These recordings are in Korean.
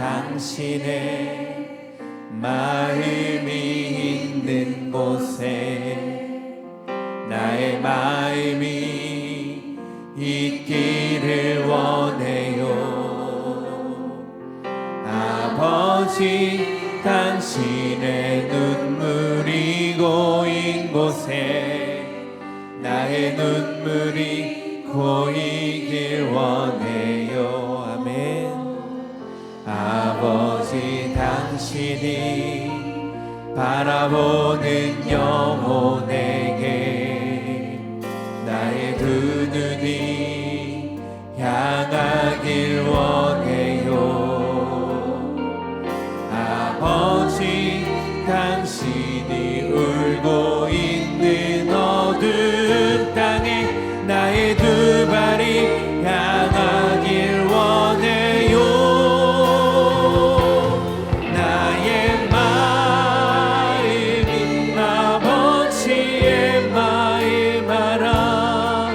당신의 마음이 있는 곳에 나의 마음이 있기를 원해요. 아버지, 당신의 눈물이 고인 곳에 나의 눈물이 고이길 원해요. 아멘. 아버지, 당신이 바라보는 영혼에게 나의 두 눈이 향하길 원해요. 아버지, 당신이 울고 있는 어두운 땅에 나의 두 발이 향하길 원해요. 나의 마음이 아버지의 마음 알아.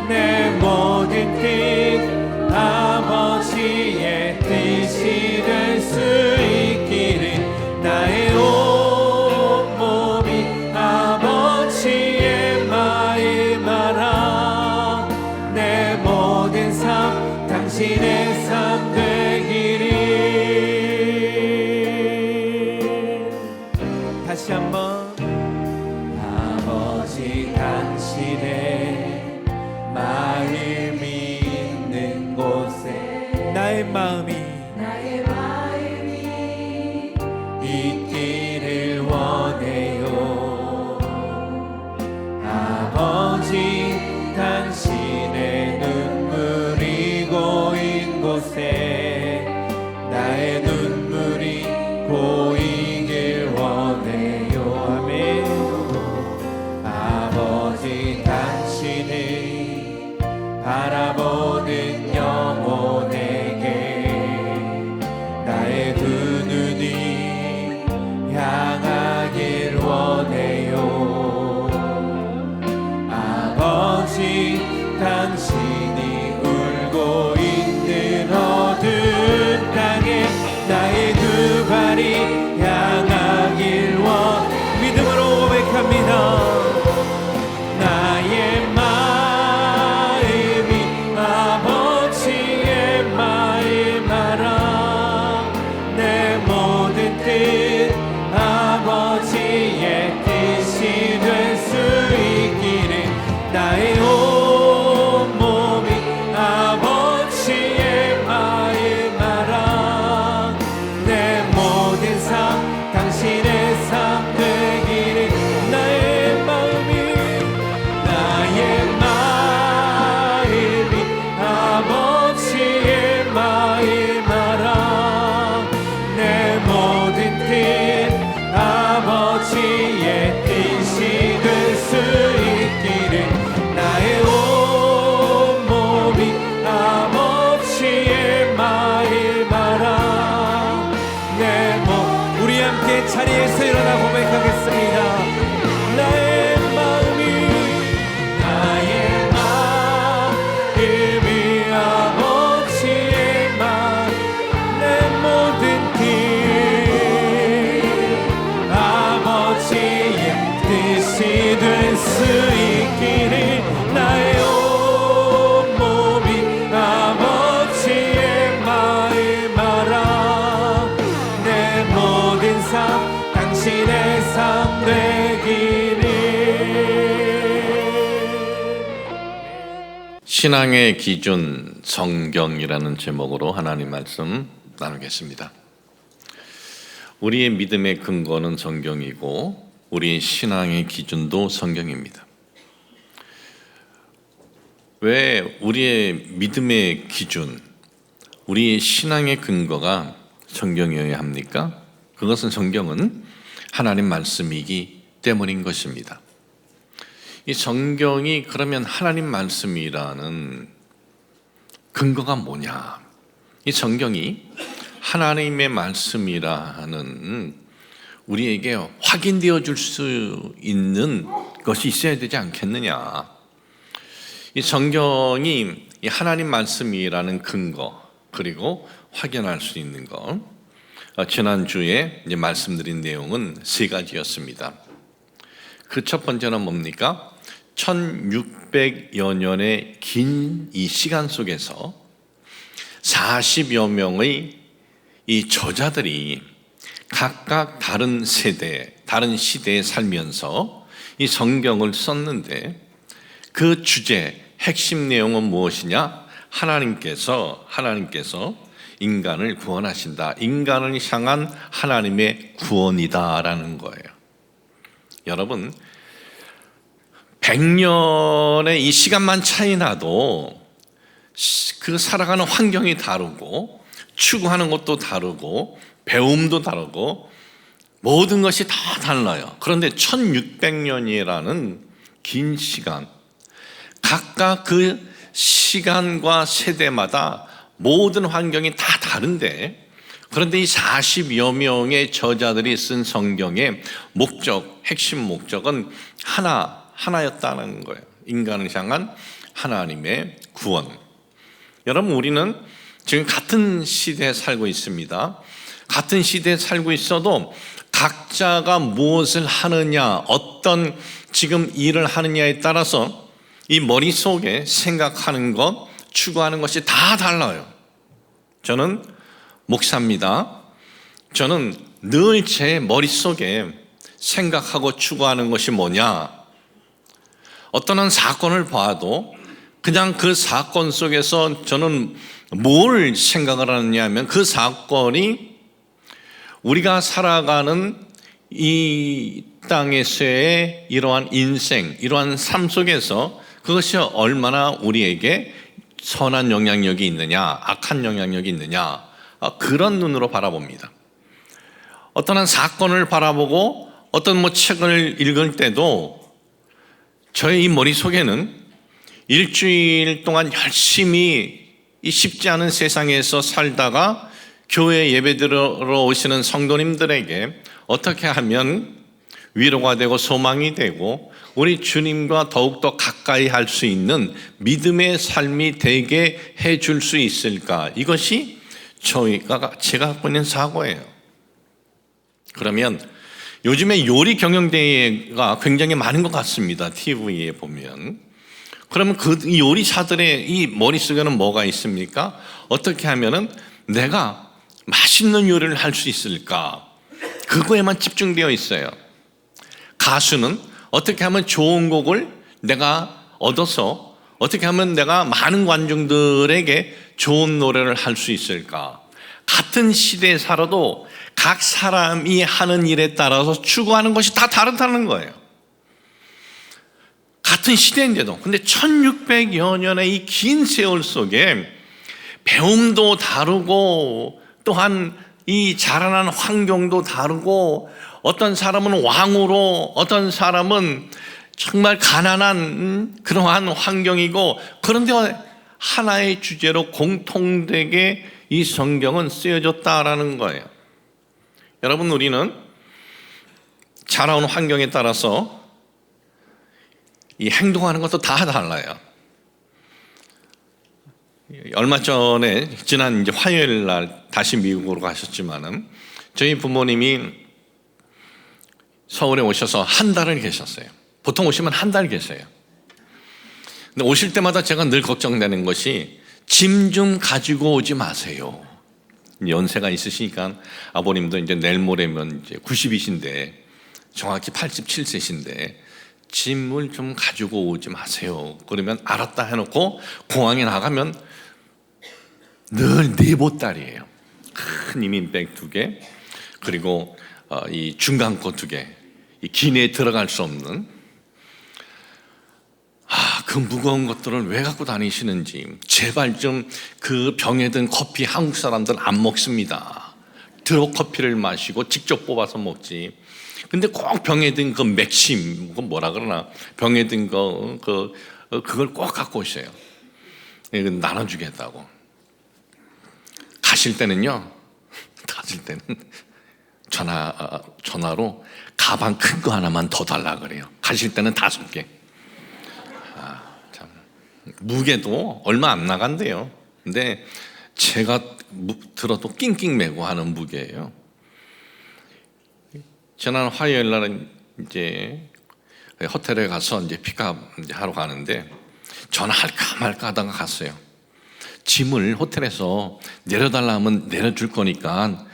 내 모든 뜻 아버지의 뜻이 될 수 있기를 나의 온 몸이 아버지의 마음 알아. 내 모든 삶 당신의 삶 되기를. 다시 한번. 아버지, 당신의 마음이 있는 곳에 나의 마음이 있기를 원해요. 아버지, 당신의 눈물이 고인 곳에 나의 눈물이 고이길 원해요. 아멘. 아버지, 당신이 바라보는 영혼에게 나의 두 눈이 향하길 원해요. 아버지, 당신이 울고 있는 어두운 땅에 나의 두 발이 향하길 믿음으로 고백합니다. 나의 마음이 아버지의 마음 알아. 내 모든 뜻 아버지의 뜻이 될 수 있기를 나의 온 몸이 아버지의 마음 알아. 내 모든 삶 당신의 삶 되기를. 나의 마음이 아버지의 마음 알아. 내 모든 뜻 아버지의 뜻이 될 수 있기를 나의 온 몸이 아버지의 마음 알아. 내 몸. 우리 함께 자리에서 일어나 고백하겠습니다. 나의 마음이 아버지의 마음. 내 모든 뜻 아버지의 뜻이 될 수 있기를 나의 온 몸이 아버지의 마음 알아. 내 모든 삶 당신의 삶 되기를. 신앙의 기준 성경이라는 제목으로 하나님 말씀 나누겠습니다. 우리의 믿음의 근거는 성경이고 우리의 신앙의 기준도 성경입니다. 왜 우리의 믿음의 기준, 우리의 신앙의 근거가 성경이어야 합니까? 그것은 성경은 하나님 말씀이기 때문인 것입니다. 이 성경이 그러면 하나님 말씀이라는 근거가 뭐냐? 이 성경이 하나님의 말씀이라는 우리에게 확인되어 줄 수 있는 것이 있어야 되지 않겠느냐? 이 성경이 이 하나님 말씀이라는 근거, 그리고 확인할 수 있는 것. 지난주에 이제 말씀드린 내용은 세 가지였습니다. 그 첫 번째는 뭡니까? 1600여 년의 긴 이 시간 속에서 40여 명의 이 저자들이 각각 다른 세대, 다른 시대에 살면서 이 성경을 썼는데 그 주제, 핵심 내용은 무엇이냐? 하나님께서 인간을 구원하신다. 인간을 향한 하나님의 구원이다라는 거예요. 여러분, 100년의 이 시간만 차이 나도 그 살아가는 환경이 다르고 추구하는 것도 다르고 배움도 다르고 모든 것이 다 달라요. 그런데 1600년이라는 긴 시간, 각각 그 시간과 세대마다 모든 환경이 다 다른데, 그런데 이 40여 명의 저자들이 쓴 성경의 목적, 핵심 목적은 하나였다는 거예요. 인간을 향한 하나님의 구원. 여러분, 우리는 지금 같은 시대에 살고 있습니다. 같은 시대에 살고 있어도 각자가 무엇을 하느냐, 어떤 지금 일을 하느냐에 따라서 이 머릿속에 생각하는 것, 추구하는 것이 다 달라요. 저는 목사입니다. 저는 늘 제 머릿속에 생각하고 추구하는 것이 뭐냐? 어떤 한 사건을 봐도 그냥 그 사건 속에서 저는 뭘 생각을 하느냐 하면 그 사건이 우리가 살아가는 이 땅에서의 이러한 인생, 이러한 삶 속에서 그것이 얼마나 우리에게 선한 영향력이 있느냐, 악한 영향력이 있느냐, 그런 눈으로 바라봅니다. 어떤 한 사건을 바라보고 어떤 책을 읽을 때도 저의 이 머릿속에는 일주일 동안 열심히 이 쉽지 않은 세상에서 살다가 교회 예배 드리러 오시는 성도님들에게 어떻게 하면 위로가 되고 소망이 되고 우리 주님과 더욱더 가까이 할 수 있는 믿음의 삶이 되게 해줄 수 있을까? 이것이 제가 갖고 있는 사고예요. 그러면 요즘에 요리 경영대회가 굉장히 많은 것 같습니다. TV에 보면. 그러면 그 요리사들의 이 머릿속에는 뭐가 있습니까? 어떻게 하면은 내가 맛있는 요리를 할 수 있을까? 그거에만 집중되어 있어요. 가수는 어떻게 하면 좋은 곡을 내가 얻어서 어떻게 하면 내가 많은 관중들에게 좋은 노래를 할 수 있을까? 같은 시대에 살아도 각 사람이 하는 일에 따라서 추구하는 것이 다 다르다는 거예요. 같은 시대인데도. 근데 1600여 년의 이 긴 세월 속에 배움도 다르고 또한 이 자라난 환경도 다르고 어떤 사람은 왕으로 어떤 사람은 정말 가난한 그러한 환경이고 그런데 하나의 주제로 공통되게 이 성경은 쓰여졌다라는 거예요. 여러분, 우리는 자라온 환경에 따라서 이 행동하는 것도 다 달라요. 얼마 전에 지난 이제 화요일 날 다시 미국으로 가셨지만은 저희 부모님이 서울에 오셔서 한 달을 계셨어요. 보통 오시면 한 달 계세요. 근데 오실 때마다 제가 늘 걱정되는 것이 짐 좀 가지고 오지 마세요. 연세가 있으시니까 아버님도 이제 내일 모레면 이제 90이신데 정확히 87세신데 짐을 좀 가지고 오지 마세요. 그러면 알았다 해놓고 공항에 나가면 늘 4보따리예요. 큰 이민백 2개, 그리고 이 중간거 2개, 이 기내에 들어갈 수 없는 그 무거운 것들을 왜 갖고 다니시는지. 제발 좀 그 병에 든 커피 한국 사람들 안 먹습니다. 드롭 커피를 마시고 직접 뽑아서 먹지. 근데 꼭 병에 든 그 맥심, 그건 뭐라 그러나, 병에 든 그걸 꼭 갖고 오셔요. 나눠주겠다고. 가실 때는 전화로 가방 큰 거 하나만 더 달라 그래요. 가실 때는 5개. 참. 무게도 얼마 안 나간대요. 근데 제가 들어도 낑낑매고 하는 무게예요. 지난 화요일 날은 이제 호텔에 가서 이제 픽업 하러 가는데 전화할까 말까 하다가 갔어요. 짐을 호텔에서 내려달라 하면 내려줄 거니까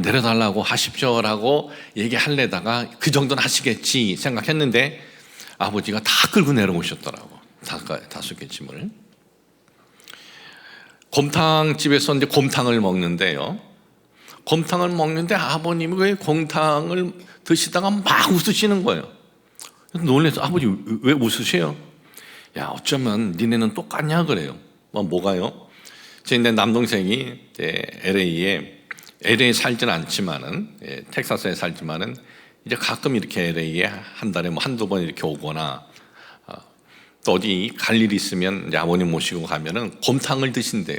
내려달라고 하십시오라고 얘기하려다가 그 정도는 하시겠지 생각했는데 아버지가 다 끌고 내려오셨더라고. 5개 짐을. 곰탕집에서 이제 곰탕을 먹는데요. 곰탕을 먹는데 아버님이 왜 곰탕을 드시다가 막 웃으시는 거예요. 놀라서 아버지 왜 웃으세요? 야, 어쩌면 니네는 똑같냐 그래요. 뭐가요? 제 남동생이 LA에 살지는 않지만은 텍사스에 살지만은 이제 가끔 이렇게 LA에 한 달에 한두 번 이렇게 오거나 또 어디 갈 일이 있으면 이제 아버님 모시고 가면은 곰탕을 드신대요.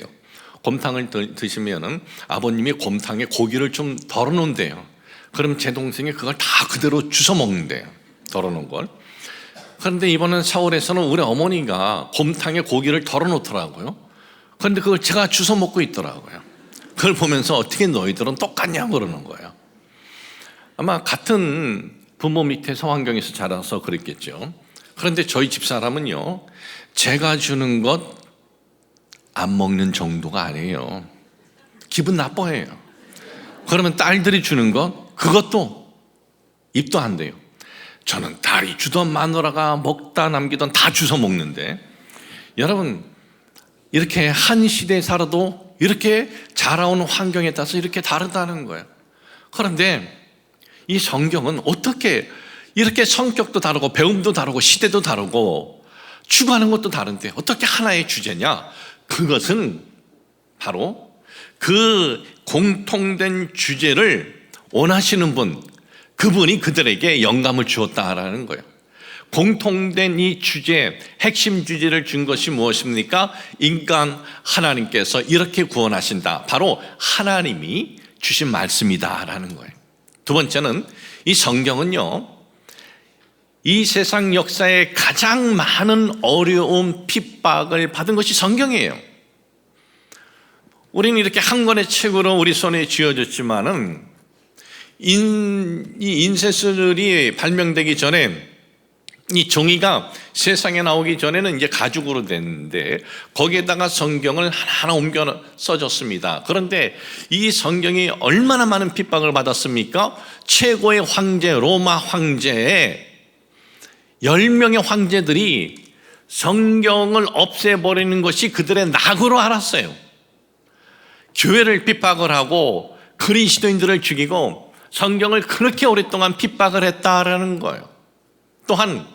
곰탕을 드시면은 아버님이 곰탕에 고기를 좀 덜어놓은대요. 그럼 제 동생이 그걸 다 그대로 주워 먹는데요. 덜어놓은 걸. 그런데 이번엔 서울에서는 우리 어머니가 곰탕에 고기를 덜어놓더라고요. 그런데 그걸 제가 주워 먹고 있더라고요. 그걸 보면서 어떻게 너희들은 똑같냐 그러는 거예요. 아마 같은 부모 밑에서 환경에서 자라서 그랬겠죠. 그런데 저희 집사람은요, 제가 주는 것 안 먹는 정도가 아니에요. 기분 나빠해요. 그러면 딸들이 주는 것 그것도 입도 안 돼요. 저는 딸이 주던 마누라가 먹다 남기던 다 주워 먹는데, 여러분 이렇게 한 시대에 살아도 이렇게 자라온 환경에 따라서 이렇게 다르다는 거예요. 그런데 이 성경은 어떻게 이렇게 성격도 다르고 배움도 다르고 시대도 다르고 추구하는 것도 다른데 어떻게 하나의 주제냐? 그것은 바로 그 공통된 주제를 원하시는 분, 그분이 그들에게 영감을 주었다라는 거예요. 공통된 이 주제, 핵심 주제를 준 것이 무엇입니까? 인간 하나님께서 이렇게 구원하신다. 바로 하나님이 주신 말씀이다라는 거예요. 두 번째는 이 성경은요, 이 세상 역사에 가장 많은 어려움, 핍박을 받은 것이 성경이에요. 우리는 이렇게 한 권의 책으로 우리 손에 쥐어졌지만은 이 인쇄술이 발명되기 전에 이 종이가 세상에 나오기 전에는 이제 가죽으로 됐는데 거기에다가 성경을 하나하나 옮겨 써줬습니다. 그런데 이 성경이 얼마나 많은 핍박을 받았습니까? 최고의 황제, 로마 황제의 10명의 황제들이 성경을 없애버리는 것이 그들의 낙으로 알았어요. 교회를 핍박을 하고 그리스도인들을 죽이고 성경을 그렇게 오랫동안 핍박을 했다라는 거예요. 또한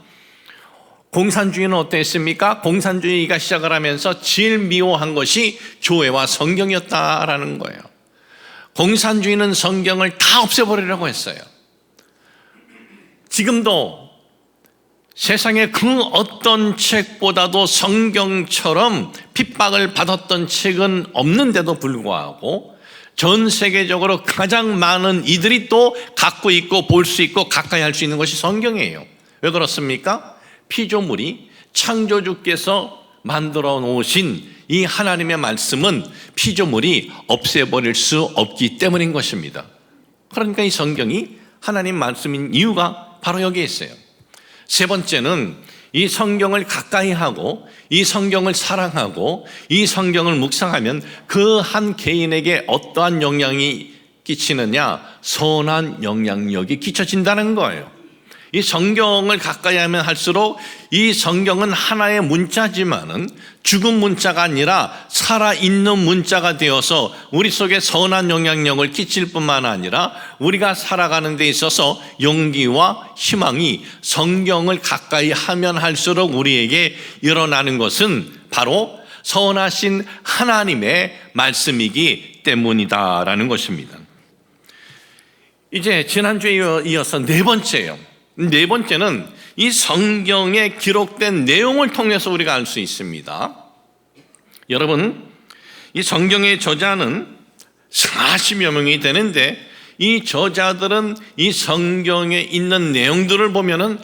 공산주의는 어땠습니까? 공산주의가 시작을 하면서 제일 미워한 것이 교회와 성경이었다라는 거예요. 공산주의는 성경을 다 없애버리려고 했어요. 지금도 세상에 그 어떤 책보다도 성경처럼 핍박을 받았던 책은 없는데도 불구하고 전 세계적으로 가장 많은 이들이 또 갖고 있고 볼 수 있고 가까이 할 수 있는 것이 성경이에요. 왜 그렇습니까? 피조물이 창조주께서 만들어 놓으신 이 하나님의 말씀은 피조물이 없애버릴 수 없기 때문인 것입니다. 그러니까 이 성경이 하나님 말씀인 이유가 바로 여기에 있어요. 세 번째는 이 성경을 가까이 하고 이 성경을 사랑하고 이 성경을 묵상하면 그 한 개인에게 어떠한 영향이 끼치느냐? 선한 영향력이 끼쳐진다는 거예요. 이 성경을 가까이 하면 할수록 이 성경은 하나의 문자지만은 죽은 문자가 아니라 살아있는 문자가 되어서 우리 속에 선한 영향력을 끼칠 뿐만 아니라 우리가 살아가는 데 있어서 용기와 희망이 성경을 가까이 하면 할수록 우리에게 일어나는 것은 바로 선하신 하나님의 말씀이기 때문이다라는 것입니다. 이제 지난주에 이어서 네 번째예요. 네 번째는 이 성경에 기록된 내용을 통해서 우리가 알 수 있습니다. 여러분, 이 성경의 저자는 40여 명이 되는데 이 저자들은 이 성경에 있는 내용들을 보면은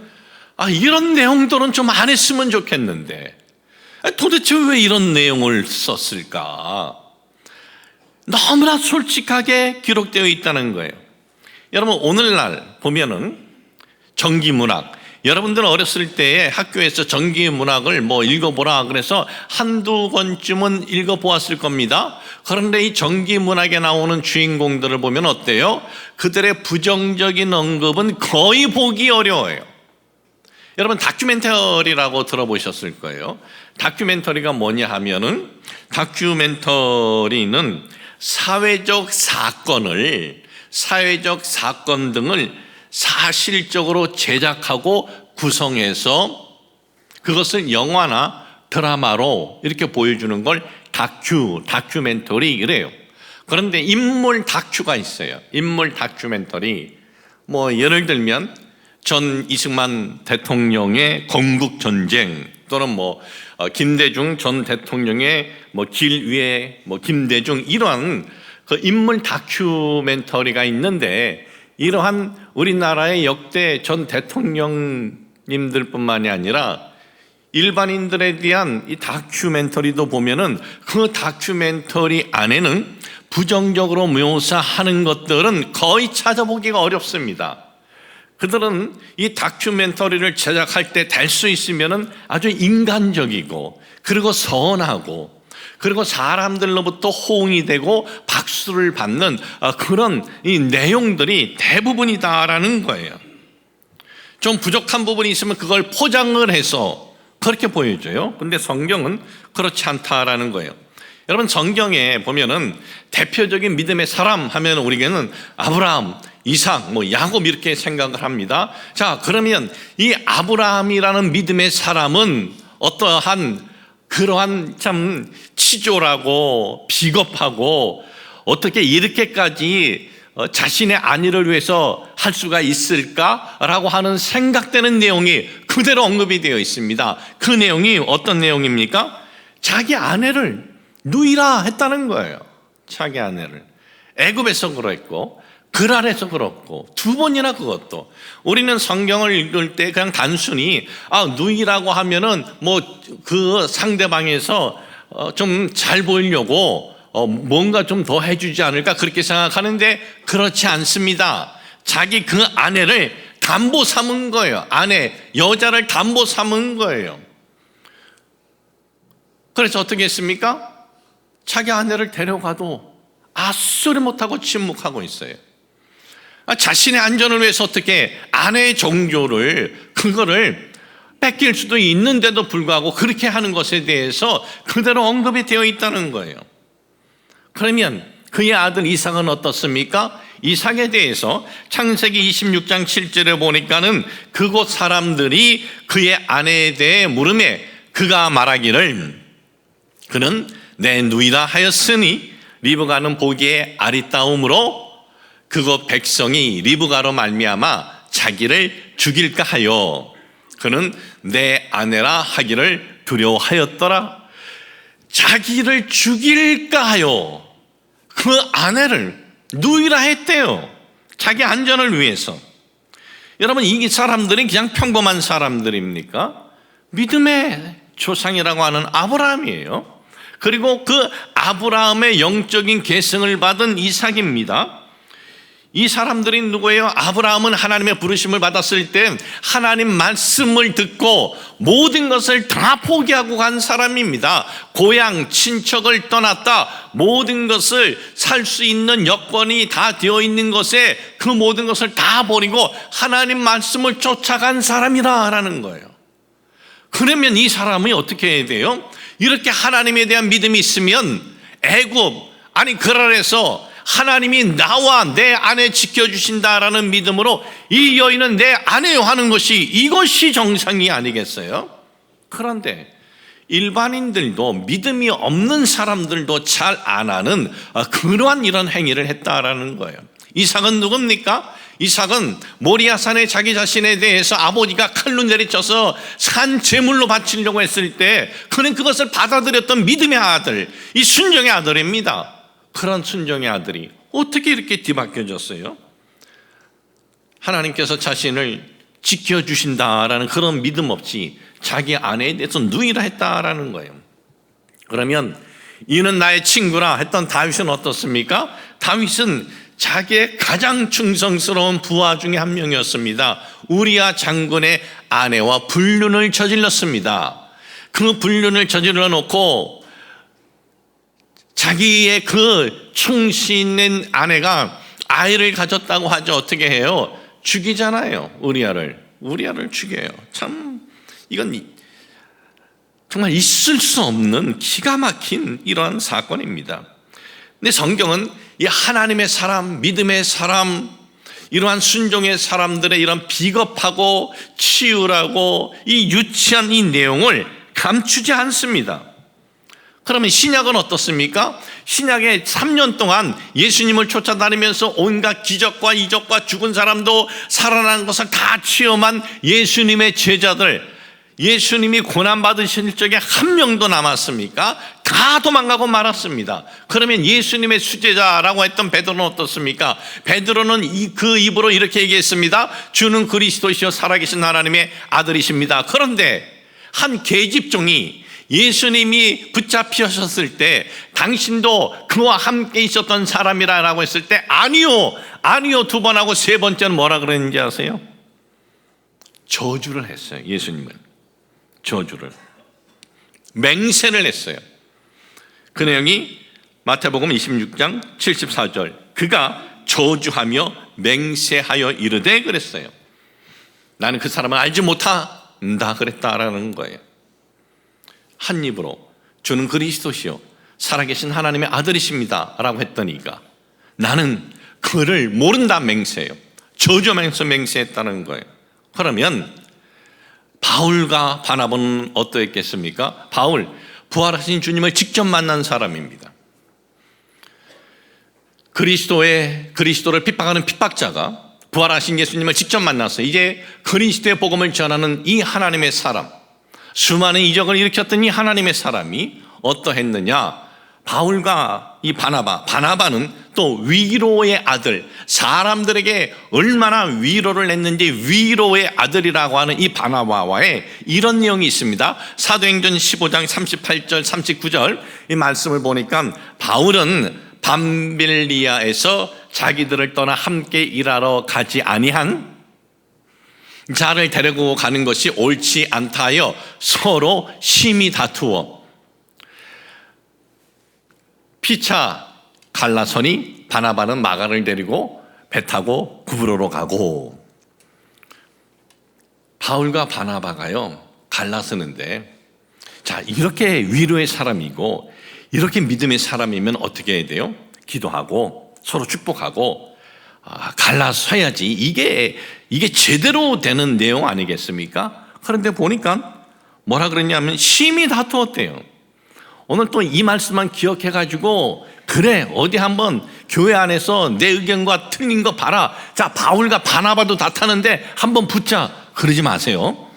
이런 내용들은 좀 안 했으면 좋겠는데 도대체 왜 이런 내용을 썼을까? 너무나 솔직하게 기록되어 있다는 거예요. 여러분, 오늘날 보면은 전기문학, 여러분들은 어렸을 때에 학교에서 전기문학을 읽어보라 그래서 한두 권쯤은 읽어보았을 겁니다. 그런데 이 전기문학에 나오는 주인공들을 보면 어때요? 그들의 부정적인 언급은 거의 보기 어려워요. 여러분, 다큐멘터리라고 들어보셨을 거예요. 다큐멘터리가 뭐냐 하면은, 다큐멘터리는 사회적 사건 등을 사실적으로 제작하고 구성해서 그것을 영화나 드라마로 이렇게 보여주는 걸 다큐멘터리 이래요. 그런데 인물 다큐가 있어요. 인물 다큐멘터리. 예를 들면 전 이승만 대통령의 건국전쟁, 또는 김대중 전 대통령의 길 위에 김대중, 이러한 그 인물 다큐멘터리가 있는데, 이러한 우리나라의 역대 전 대통령님들뿐만이 아니라 일반인들에 대한 이 다큐멘터리도 보면은 그 다큐멘터리 안에는 부정적으로 묘사하는 것들은 거의 찾아보기가 어렵습니다. 그들은 이 다큐멘터리를 제작할 때 될 수 있으면은 아주 인간적이고, 그리고 선하고, 그리고 사람들로부터 호응이 되고 박수를 받는 그런 이 내용들이 대부분이다라는 거예요. 좀 부족한 부분이 있으면 그걸 포장을 해서 그렇게 보여줘요. 근데 성경은 그렇지 않다라는 거예요. 여러분, 성경에 보면은 대표적인 믿음의 사람 하면 우리에게는 아브라함, 이삭, 야곱 이렇게 생각을 합니다. 자, 그러면 이 아브라함이라는 믿음의 사람은 어떠한 그러한 참 치졸하고 비겁하고 어떻게 이렇게까지 자신의 안위를 위해서 할 수가 있을까라고 하는 생각되는 내용이 그대로 언급이 되어 있습니다. 그 내용이 어떤 내용입니까? 자기 아내를 누이라 했다는 거예요. 자기 아내를. 애굽에서 그랬고 그랄에서 그렇고 두 번이나 그것도. 우리는 성경을 읽을 때 그냥 단순히 누이라고 하면은 그 상대방에서 좀 잘 보이려고 뭔가 좀 더 해주지 않을까 그렇게 생각하는데, 그렇지 않습니다. 자기 그 아내를 담보 삼은 거예요. 여자를 담보 삼은 거예요. 그래서 어떻게 했습니까? 자기 아내를 데려가도 아소리 못하고 침묵하고 있어요. 자신의 안전을 위해서 어떻게 아내의 정조를 그거를 뺏길 수도 있는데도 불구하고 그렇게 하는 것에 대해서 그대로 언급이 되어 있다는 거예요. 그러면 그의 아들 이삭은 어떻습니까? 이삭에 대해서 창세기 26장 7절에 보니까는 그곳 사람들이 그의 아내에 대해 물음에 그가 말하기를 그는 내 누이라 하였으니 리브가는 보기에 아리따움으로 그곳 백성이 리브가로 말미암아 자기를 죽일까 하여 그는 내 아내라 하기를 두려워하였더라. 자기를 죽일까 하여 그 아내를 누이라 했대요. 자기 안전을 위해서. 여러분, 이 사람들이 그냥 평범한 사람들입니까? 믿음의 조상이라고 하는 아브라함이에요. 그리고 그 아브라함의 영적인 계승을 받은 이삭입니다. 이 사람들이 누구예요? 아브라함은 하나님의 부르심을 받았을 때 하나님 말씀을 듣고 모든 것을 다 포기하고 간 사람입니다. 고향, 친척을 떠났다. 모든 것을 살 수 있는 여건이 다 되어 있는 것에 그 모든 것을 다 버리고 하나님 말씀을 쫓아간 사람이라는 거예요. 그러면 이 사람이 어떻게 해야 돼요? 이렇게 하나님에 대한 믿음이 있으면 그랄에서 하나님이 나와 내 아내 지켜주신다라는 믿음으로 이 여인은 내 아내요 하는 것이 이것이 정상이 아니겠어요? 그런데 일반인들도 믿음이 없는 사람들도 잘 안 하는 그러한 이런 행위를 했다라는 거예요. 이삭은 누굽니까? 이삭은 모리아산에 자기 자신에 대해서 아버지가 칼로 내리쳐서 산 제물로 바치려고 했을 때 그는 그것을 받아들였던 믿음의 아들, 이 순종의 아들입니다. 그런 순종의 아들이 어떻게 이렇게 뒤바뀌어졌어요? 하나님께서 자신을 지켜주신다라는 그런 믿음 없이 자기 아내에 대해서 누이라 했다라는 거예요. 그러면 이는 나의 친구라 했던 다윗은 어떻습니까? 다윗은 자기의 가장 충성스러운 부하 중에 한 명이었습니다. 우리아 장군의 아내와 불륜을 저질렀습니다. 그 불륜을 저질러 놓고 자기의 그 충신인 아내가 아이를 가졌다고 하죠. 어떻게 해요? 죽이잖아요. 우리아를 죽여요. 참 이건 정말 있을 수 없는 기가 막힌 이러한 사건입니다. 근데 성경은 이 하나님의 사람, 믿음의 사람, 이러한 순종의 사람들의 이런 비겁하고 치유라고 이 유치한 이 내용을 감추지 않습니다. 그러면 신약은 어떻습니까? 신약에 3년 동안 예수님을 쫓아다니면서 온갖 기적과 이적과 죽은 사람도 살아난 것을 다 체험한 예수님의 제자들, 예수님이 고난받으실 적에 한 명도 남았습니까? 다 도망가고 말았습니다. 그러면 예수님의 수제자라고 했던 베드로는 어떻습니까? 베드로는 그 입으로 이렇게 얘기했습니다. 주는 그리스도시요 살아계신 하나님의 아들이십니다. 그런데 한 계집종이 예수님이 붙잡히셨을 때 당신도 그와 함께 있었던 사람이라고 했을 때 아니요 2번 하고 3번째는 뭐라 그랬는지 아세요? 저주를 했어요. 예수님은 저주를, 맹세를 했어요. 그 내용이 마태복음 26장 74절, 그가 저주하며 맹세하여 이르되 그랬어요. 나는 그 사람을 알지 못한다 그랬다라는 거예요. 한 입으로 주는 그리스도시요 살아계신 하나님의 아들이십니다 라고 했더니가 나는 그를 모른다 맹세해요. 저주하면서 맹세했다는 거예요. 그러면 바울과 바나바는 어떠했겠습니까? 바울, 부활하신 주님을 직접 만난 사람입니다. 그리스도를 핍박하는 핍박자가 부활하신 예수님을 직접 만나서 이제 그리스도의 복음을 전하는 이 하나님의 사람, 수많은 이적을 일으켰던 이 하나님의 사람이 어떠했느냐? 바울과 이 바나바는 또 위로의 아들, 사람들에게 얼마나 위로를 했는지 위로의 아들이라고 하는 이 바나바와의 이런 내용이 있습니다. 사도행전 15장 38절 39절 이 말씀을 보니까 바울은 밤빌리아에서 자기들을 떠나 함께 일하러 가지 아니한 자를 데리고 가는 것이 옳지 않다 하여 서로 심히 다투어 피차 갈라서니 바나바는 마가를 데리고 배 타고 구브로로 가고, 바울과 바나바가요 갈라서는데, 자 이렇게 위로의 사람이고 이렇게 믿음의 사람이면 어떻게 해야 돼요? 기도하고 서로 축복하고 갈라서야지. 이게 제대로 되는 내용 아니겠습니까? 그런데 보니까 뭐라 그랬냐면 심히 다투었대요. 오늘 또 이 말씀만 기억해가지고 그래 어디 한번 교회 안에서 내 의견과 틀린 거 봐라. 자 바울과 바나바도 다투는데 한번 붙자. 그러지 마세요.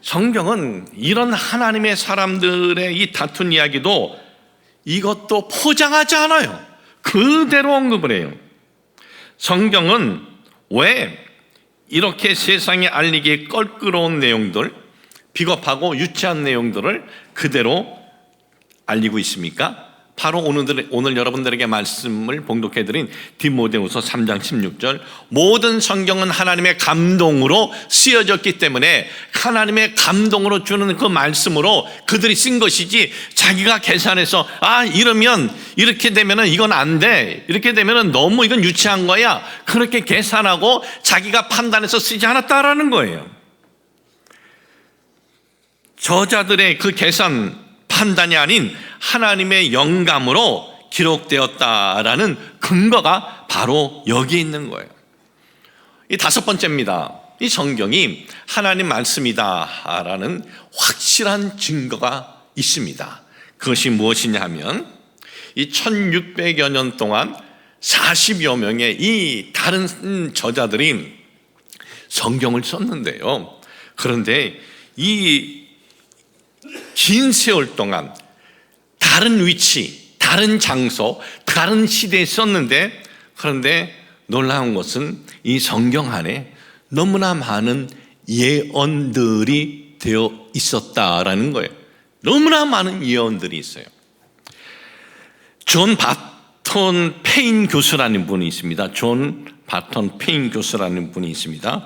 성경은 이런 하나님의 사람들의 이 다툰 이야기도 이것도 포장하지 않아요. 그대로 언급을 해요. 성경은 왜 이렇게 세상에 알리기에 껄끄러운 내용들, 비겁하고 유치한 내용들을 그대로 알리고 있습니까? 바로 오늘 여러분들에게 말씀을 봉독해드린 디모데후서 3장 16절, 모든 성경은 하나님의 감동으로 쓰여졌기 때문에 하나님의 감동으로 주는 그 말씀으로 그들이 쓴 것이지 자기가 계산해서 이러면 이렇게 되면은 이건 안 돼, 이렇게 되면은 너무 이건 유치한 거야, 그렇게 계산하고 자기가 판단해서 쓰지 않았다라는 거예요. 저자들의 그 계산 판단이 아닌 하나님의 영감으로 기록되었다라는 근거가 바로 여기 있는 거예요. 이 5번째입니다. 이 성경이 하나님 말씀이다라는 확실한 증거가 있습니다. 그것이 무엇이냐 하면 이 1600여 년 동안 40여 명의 이 다른 저자들이 성경을 썼는데요. 그런데 이 긴 세월 동안 다른 위치, 다른 장소, 다른 시대에 썼는데, 그런데 놀라운 것은 이 성경 안에 너무나 많은 예언들이 되어 있었다라는 거예요. 너무나 많은 예언들이 있어요. 존 바톤 페인 교수라는 분이 있습니다. 존 바톤 페인 교수라는 분이 있습니다.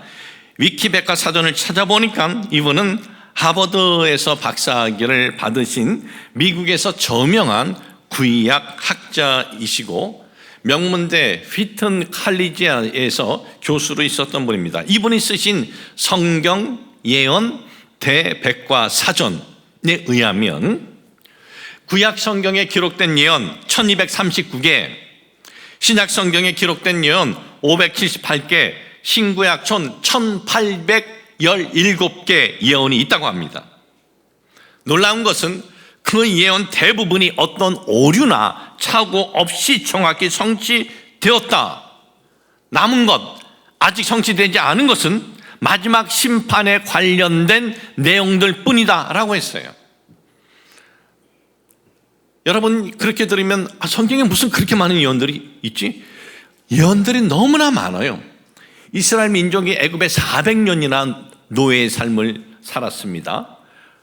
위키백과 사전을 찾아보니까 이분은 하버드에서 박사학위를 받으신 미국에서 저명한 구의학 학자이시고 명문대 휘튼 칼리지아에서 교수로 있었던 분입니다. 이분이 쓰신 성경 예언 대백과 사전에 의하면 구약 성경에 기록된 예언 1239개, 신약 성경에 기록된 예언 578개, 신구약 1817개 예언이 있다고 합니다. 놀라운 것은 그 예언 대부분이 어떤 오류나 착오 없이 정확히 성취되었다. 남은 것, 아직 성취되지 않은 것은 마지막 심판에 관련된 내용들 뿐이다 라고 했어요. 여러분 그렇게 들으면 성경에 무슨 그렇게 많은 예언들이 있지? 예언들이 너무나 많아요. 이스라엘 민족이 애굽에 400년이나 노예의 삶을 살았습니다.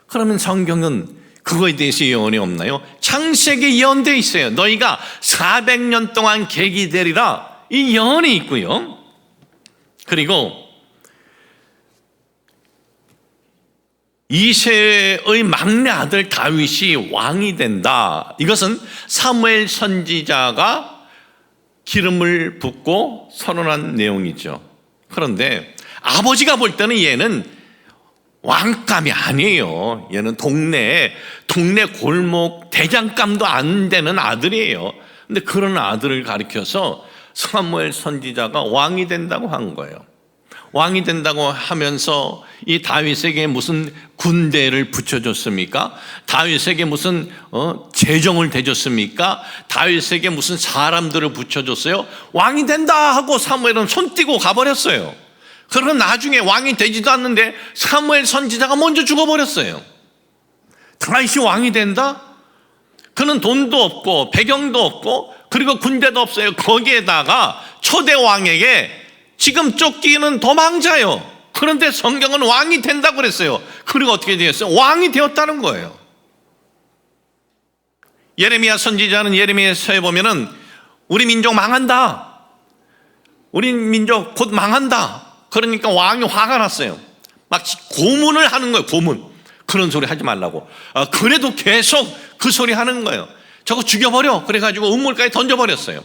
그러면 성경은 그거에 대해서 예언이 없나요? 창세기 예언되어 있어요. 너희가 400년 동안 객이 되리라, 이 예언이 있고요. 그리고 이새의 막내 아들 다윗이 왕이 된다. 이것은 사무엘 선지자가 기름을 붓고 선언한 내용이죠. 그런데 아버지가 볼 때는 얘는 왕감이 아니에요. 얘는 동네 골목 대장감도 안 되는 아들이에요. 근데 그런 아들을 가리켜서 사무엘 선지자가 왕이 된다고 한 거예요. 왕이 된다고 하면서 이 다윗에게 무슨 군대를 붙여줬습니까? 다윗에게 무슨 재정을 대줬습니까? 다윗에게 무슨 사람들을 붙여줬어요? 왕이 된다 하고 사무엘은 손 떼고 가버렸어요. 그러고 나중에 왕이 되지도 않는데 사무엘 선지자가 먼저 죽어버렸어요. 다윗이 왕이 된다? 그는 돈도 없고 배경도 없고 그리고 군대도 없어요. 거기에다가 초대 왕에게 지금 쫓기는 도망자요. 그런데 성경은 왕이 된다고 그랬어요. 그리고 어떻게 되었어요? 왕이 되었다는 거예요. 예레미야 선지자는 예레미야서에 보면은 우리 민족 망한다. 우리 민족 곧 망한다. 그러니까 왕이 화가 났어요. 막 고문을 하는 거예요. 고문. 그런 소리 하지 말라고. 그래도 계속 그 소리 하는 거예요. 저거 죽여버려. 그래가지고 우물가에 던져버렸어요.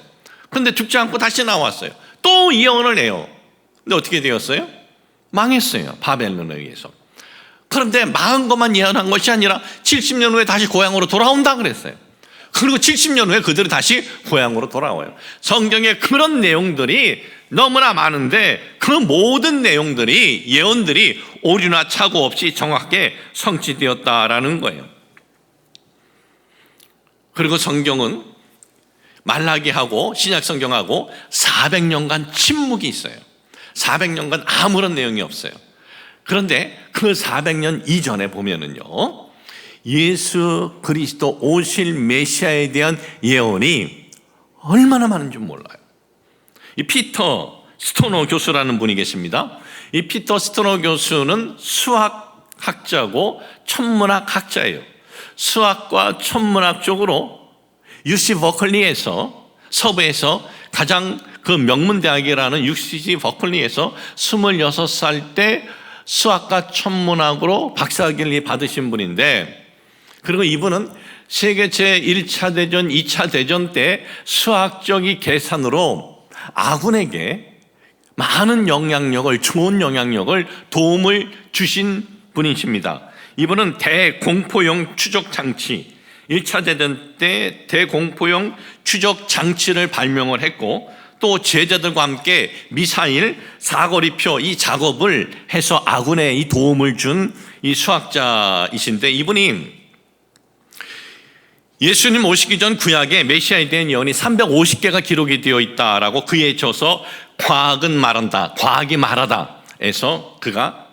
그런데 죽지 않고 다시 나왔어요. 또 예언을 해요. 근데 어떻게 되었어요? 망했어요. 바벨론에 의해서. 그런데 망한 것만 예언한 것이 아니라 70년 후에 다시 고향으로 돌아온다 그랬어요. 그리고 70년 후에 그들이 다시 고향으로 돌아와요. 성경에 그런 내용들이 너무나 많은데 그 모든 내용들이 예언들이 오류나 착오 없이 정확하게 성취되었다라는 거예요. 그리고 성경은 말라기하고 신약 성경하고 400년간 침묵이 있어요. 400년간 아무런 내용이 없어요. 그런데 그 400년 이전에 보면은요, 예수 그리스도 오실 메시아에 대한 예언이 얼마나 많은지 몰라요. 이 피터 스토너 교수라는 분이 계십니다. 이 피터 스토너 교수는 수학학자고 천문학학자예요. 수학과 천문학 쪽으로 UC 버클리에서 서부에서 가장 그 명문대학이라는 UC 버클리에서 26살 때 수학과 천문학으로 박사학위를 받으신 분인데, 그리고 이분은 세계 제1차 대전, 2차 대전 때 수학적인 계산으로 아군에게 많은 영향력을, 좋은 영향력을, 도움을 주신 분이십니다. 이분은 대공포용 추적장치, 1차 대전 때 대공포용 추적 장치를 발명을 했고, 또 제자들과 함께 미사일 사거리표 이 작업을 해서 아군에 이 도움을 준 이 수학자이신데, 이분이 예수님 오시기 전 구약에 메시아에 대한 예언이 350개가 기록이 되어 있다라고 그에 져서 과학은 말한다, 과학이 말하다에서 그가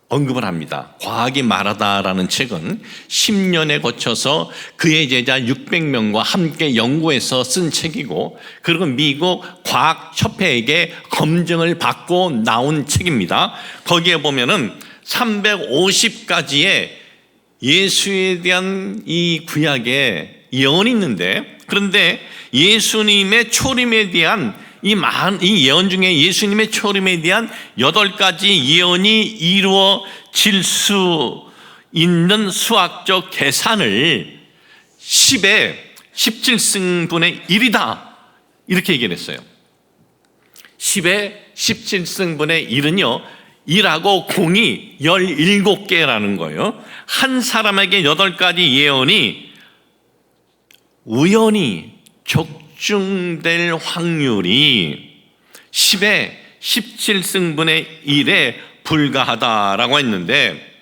언급을 합니다. 과학이 말하다라는 책은 10년에 거쳐서 그의 제자 600명과 함께 연구해서 쓴 책이고, 그리고 미국 과학협회에게 검증을 받고 나온 책입니다. 거기에 보면은 350가지의 예수에 대한 이 구약의 예언이 있는데, 그런데 예수님의 초림에 대한 이 예언 중에 예수님의 초림에 대한 8가지 예언이 이루어질 수 있는 수학적 계산을 10의 17승분의 1이다 이렇게 얘기를 했어요. 10의 17승분의 1은요 1하고 공이 17개라는 거예요. 한 사람에게 8가지 예언이 우연히 적중될 확률이 10의 17승분의 1에 불과하다라고 했는데,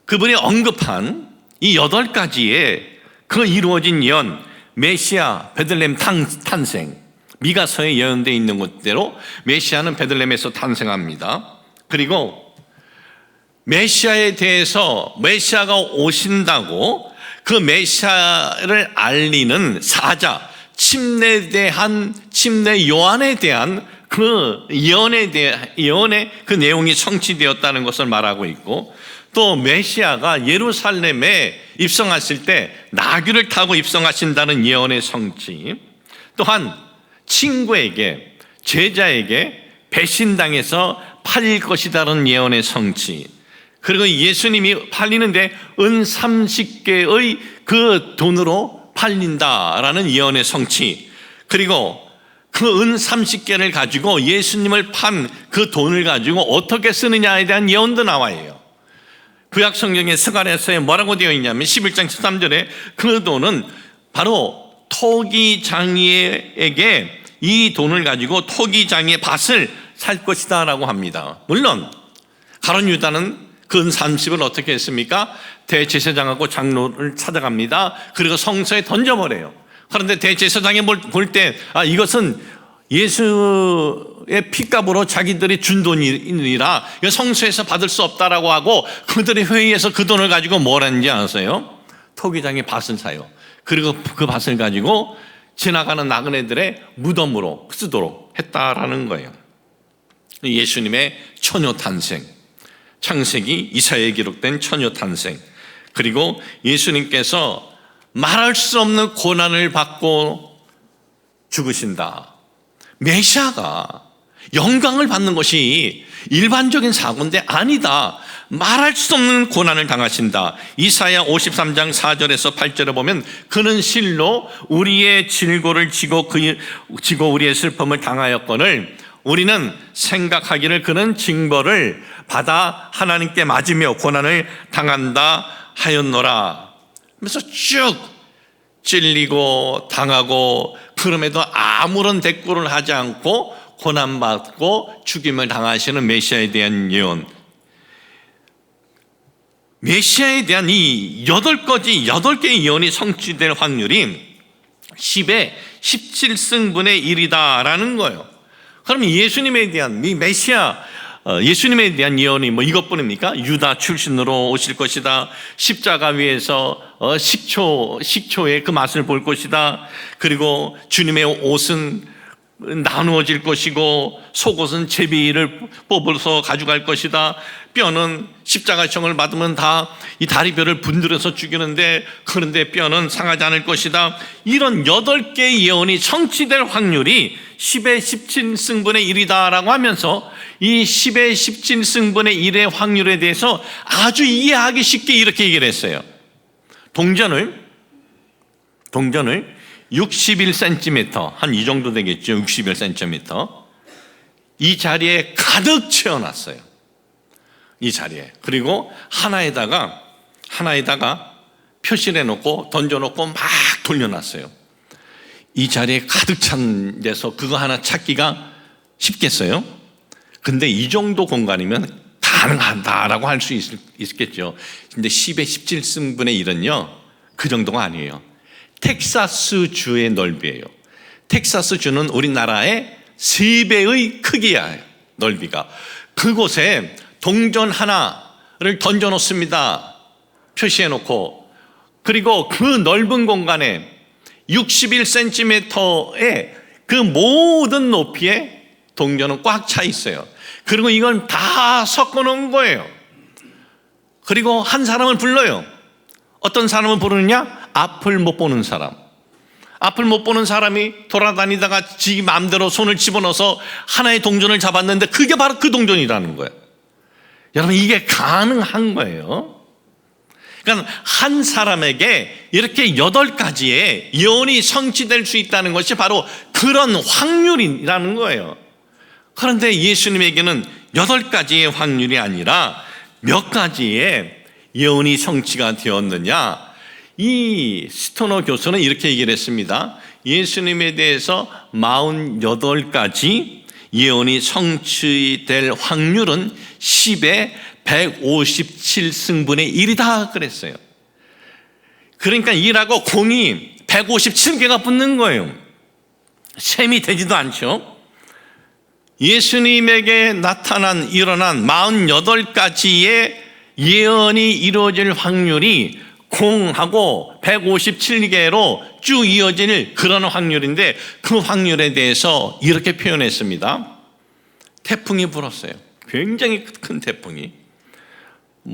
그분이 언급한 이 8가지의 그 이루어진 예언, 메시아 베들레헴 탄생, 미가서에 예언되어 있는 것대로 메시아는 베들레헴에서 탄생합니다. 그리고 메시아에 대해서 메시아가 오신다고 그 메시아를 알리는 사자, 침례 요한에 대한 그 예언의 그 내용이 성취되었다는 것을 말하고 있고, 또 메시아가 예루살렘에 입성하실 때 나귀를 타고 입성하신다는 예언의 성취, 또한 친구에게 제자에게 배신당해서 팔릴 것이라는 예언의 성취, 그리고 예수님이 팔리는데 은 30개의 그 돈으로 팔린다라는 예언의 성취, 그리고 그 은 30개를 가지고 예수님을 판 그 돈을 가지고 어떻게 쓰느냐에 대한 예언도 나와요. 구약 성경의 스가랴서에 뭐라고 되어 있냐면 11장 13절에 그 돈은 바로 토기장이에게 이 돈을 가지고 토기장의 밭을 살 것이다 라고 합니다. 물론 가룟 유다는 그 은 30을 어떻게 했습니까? 대제사장하고 장로를 찾아갑니다. 그리고 성소에 던져버려요. 그런데 대제사장이 볼 때 이것은 예수의 피값으로 자기들이 준 돈이라 성소에서 받을 수 없다라고 하고, 그들이 회의에서 그 돈을 가지고 뭘 했는지 아세요? 토기장의 밭을 사요. 그리고 그 밭을 가지고 지나가는 나그네들의 무덤으로 쓰도록 했다라는 거예요. 예수님의 처녀 탄생, 창세기 이사야에 기록된 처녀 탄생, 그리고 예수님께서 말할 수 없는 고난을 받고 죽으신다. 메시아가 영광을 받는 것이 일반적인 사고인데 아니다. 말할 수 없는 고난을 당하신다. 이사야 53장 4절에서 8절에 보면 그는 실로 우리의 질고를 지고 우리의 슬픔을 당하였거늘 우리는 생각하기를 그는 징벌을 받아 하나님께 맞으며 고난을 당한다 하였노라. 그래서 쭉 찔리고 당하고, 그럼에도 아무런 대꾸를 하지 않고 고난받고 죽임을 당하시는 메시아에 대한 예언, 메시아에 대한 이 8개의 예언이 성취될 확률이 10의 17승분의 1이다라는 거예요. 그럼 예수님에 대한 이 메시아, 예수님에 대한 예언이 뭐 이것뿐입니까? 유다 출신으로 오실 것이다. 십자가 위에서 식초의 그 맛을 볼 것이다. 그리고 주님의 옷은 나누어질 것이고 속옷은 제비를 뽑아서 가져갈 것이다. 뼈는 십자가형을 받으면 다 이 다리뼈를 분들여서 죽이는데, 그런데 뼈는 상하지 않을 것이다. 이런 8개의 예언이 성취될 확률이 10의 17승분의 1이다라고 하면서 이 10의 17승분의 1의 확률에 대해서 아주 이해하기 쉽게 이렇게 얘기를 했어요. 동전을 61cm, 한 이 정도 되겠죠. 61cm. 이 자리에 가득 채워놨어요. 이 자리에. 그리고 하나에다가 표시를 해놓고 던져놓고 막 돌려놨어요. 이 자리에 가득 찬 데서 그거 하나 찾기가 쉽겠어요? 근데 이 정도 공간이면 가능하다라고 할 수 있겠죠. 근데 10의 17승분의 1은요, 그 정도가 아니에요. 텍사스 주의 넓이에요. 텍사스 주는 우리나라의 3배의 크기야, 넓이가. 그곳에 동전 하나를 던져 놓습니다. 표시해 놓고. 그리고 그 넓은 공간에 61cm의 그 모든 높이에 동전은 꽉 차 있어요. 그리고 이건 다 섞어 놓은 거예요. 그리고 한 사람을 불러요. 어떤 사람을 부르느냐? 앞을 못 보는 사람, 앞을 못 보는 사람이 돌아다니다가 지 마음대로 손을 집어넣어서 하나의 동전을 잡았는데 그게 바로 그 동전이라는 거예요. 여러분, 이게 가능한 거예요. 그러니까 한 사람에게 이렇게 8가지의 예언이 성취될 수 있다는 것이 바로 그런 확률이라는 거예요. 그런데 예수님에게는 8가지의 확률이 아니라 몇 가지의 예언이 성취가 되었느냐? 이 스토너 교수는 이렇게 얘기를 했습니다. 예수님에 대해서 48가지 예언이 성취될 확률은 10의 157승분의 1이다 그랬어요. 그러니까 1하고 공이 157개가 붙는 거예요. 셈이 되지도 않죠. 예수님에게 일어난 48가지의 예언이 이루어질 확률이 공하고 157개로 쭉 이어질 그런 확률인데, 그 확률에 대해서 이렇게 표현했습니다. 태풍이 불었어요. 굉장히 큰 태풍이.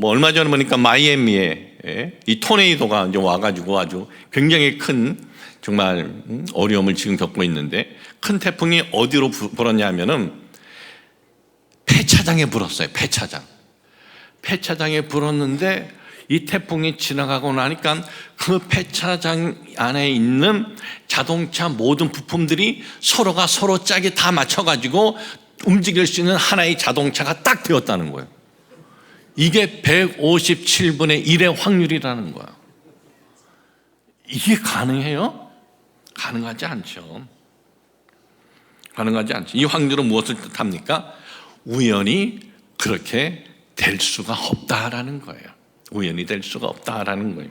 얼마 전에 보니까 마이애미에 이 토네이도가 이제 와가지고 아주 굉장히 큰 정말 어려움을 지금 겪고 있는데, 큰 태풍이 어디로 불었냐면은 폐차장에 불었어요. 폐차장에 불었는데 이 태풍이 지나가고 나니까 그 폐차장 안에 있는 자동차 모든 부품들이 서로가 서로 짝이 다 맞춰가지고 움직일 수 있는 하나의 자동차가 딱 되었다는 거예요. 이게 157분의 1의 확률이라는 거야. 이게 가능해요? 가능하지 않죠. 이 확률은 무엇을 뜻합니까? 우연히 그렇게 될 수가 없다라는 거예요. 우연히 될 수가 없다라는 거예요.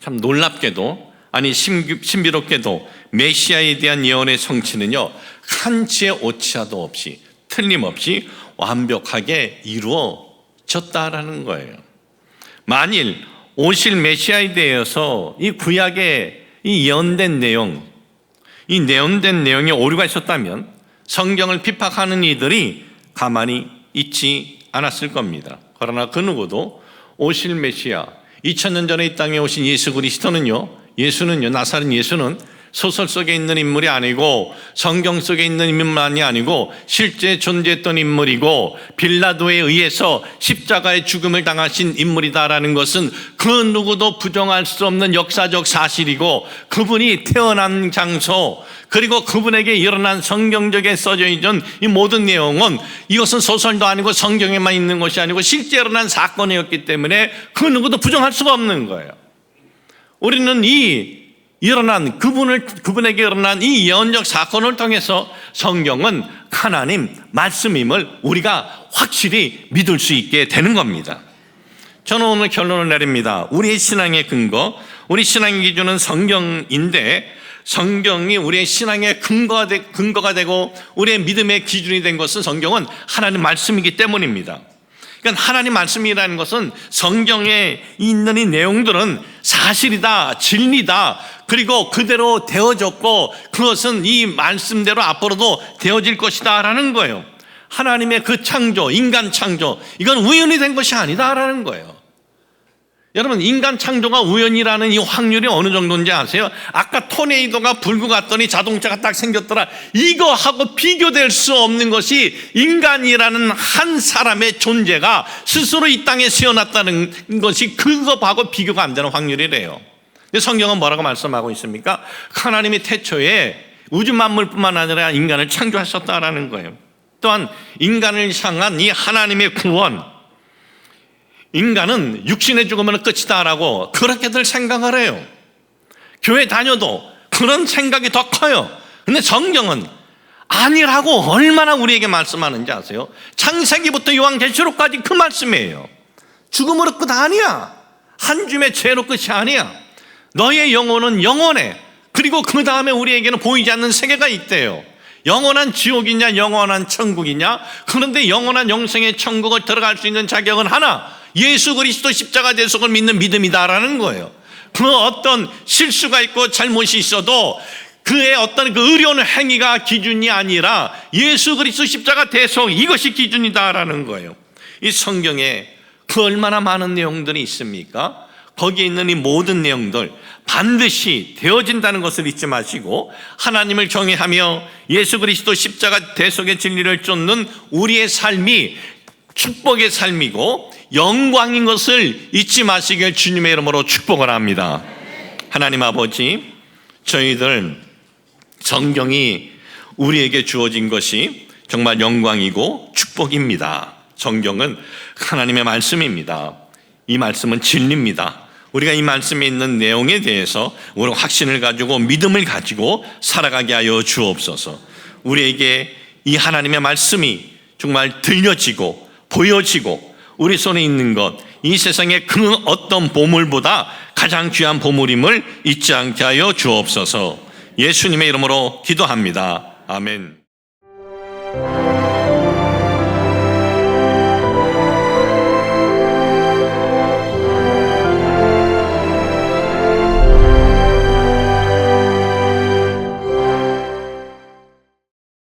참 놀랍게도, 아니 신비롭게도 메시아에 대한 예언의 성취는요, 한치의 오차도 없이 틀림없이 완벽하게 이루어졌다라는 거예요. 만일 오실 메시아에 대해서 이 구약의 이 예언된 내용, 이 예언된 내용에 오류가 있었다면 성경을 핍박하는 이들이 가만히 있지 않았을 겁니다. 그러나 그 누구도 오실 메시아, 2000년 전에 이 땅에 오신 예수 그리스도는요, 나사렛 예수는 소설 속에 있는 인물이 아니고 성경 속에 있는 인물만이 아니고 실제 존재했던 인물이고 빌라도에 의해서 십자가의 죽음을 당하신 인물이다라는 것은 그 누구도 부정할 수 없는 역사적 사실이고, 그분이 태어난 장소 그리고 그분에게 일어난 성경적에 써져 있는 이 모든 내용은 이것은 소설도 아니고 성경에만 있는 것이 아니고 실제 일어난 사건이었기 때문에 그 누구도 부정할 수가 없는 거예요. 우리는 그분에게 일어난 이 예언적 사건을 통해서 성경은 하나님 말씀임을 우리가 확실히 믿을 수 있게 되는 겁니다. 저는 오늘 결론을 내립니다. 우리의 신앙의 근거, 우리 신앙의 기준은 성경인데, 성경이 우리의 신앙의 근거가 되고 우리의 믿음의 기준이 된 것은 성경은 하나님 말씀이기 때문입니다. 그러니까 하나님 말씀이라는 것은 성경에 있는 이 내용들은 사실이다, 진리다, 그리고 그대로 되어졌고 그것은 이 말씀대로 앞으로도 되어질 것이다 라는 거예요. 하나님의 그 창조, 인간 창조, 이건 우연히 된 것이 아니다라는 거예요. 여러분, 인간 창조가 우연이라는 이 확률이 어느 정도인지 아세요? 아까 토네이도가 불고 갔더니 자동차가 딱 생겼더라, 이거하고 비교될 수 없는 것이 인간이라는 한 사람의 존재가 스스로 이 땅에 세워놨다는 것이 그것하고 비교가 안 되는 확률이래요. 성경은 뭐라고 말씀하고 있습니까? 하나님이 태초에 우주 만물뿐만 아니라 인간을 창조하셨다라는 거예요. 또한 인간을 향한 이 하나님의 구원, 인간은 육신의 죽으면 끝이다라고 그렇게들 생각을 해요. 교회 다녀도 그런 생각이 더 커요. 근데 성경은 아니라고 얼마나 우리에게 말씀하는지 아세요? 창세기부터 요한계시록까지 그 말씀이에요. 죽음으로 끝 아니야. 한 줌의 죄로 끝이 아니야. 너의 영혼은 영원해. 그리고 그 다음에 우리에게는 보이지 않는 세계가 있대요. 영원한 지옥이냐 영원한 천국이냐? 그런데 영원한 영생의 천국을 들어갈 수 있는 자격은 하나, 예수 그리스도 십자가 대속을 믿는 믿음이다라는 거예요. 그 어떤 실수가 있고 잘못이 있어도 그의 어떤 그 의로운 행위가 기준이 아니라 예수 그리스도 십자가 대속, 이것이 기준이다라는 거예요. 이 성경에 그 얼마나 많은 내용들이 있습니까? 거기에 있는 이 모든 내용들 반드시 되어진다는 것을 잊지 마시고 하나님을 경외하며 예수 그리스도 십자가 대속의 진리를 쫓는 우리의 삶이 축복의 삶이고 영광인 것을 잊지 마시길 주님의 이름으로 축복을 합니다. 하나님 아버지, 저희들 성경이 우리에게 주어진 것이 정말 영광이고 축복입니다. 성경은 하나님의 말씀입니다. 이 말씀은 진리입니다. 우리가 이 말씀에 있는 내용에 대해서 우리가 확신을 가지고 믿음을 가지고 살아가게 하여 주옵소서. 우리에게 이 하나님의 말씀이 정말 들려지고 보여지고 우리 손에 있는 것, 이 세상의 그 어떤 보물보다 가장 귀한 보물임을 잊지 않게 하여 주옵소서. 예수님의 이름으로 기도합니다. 아멘.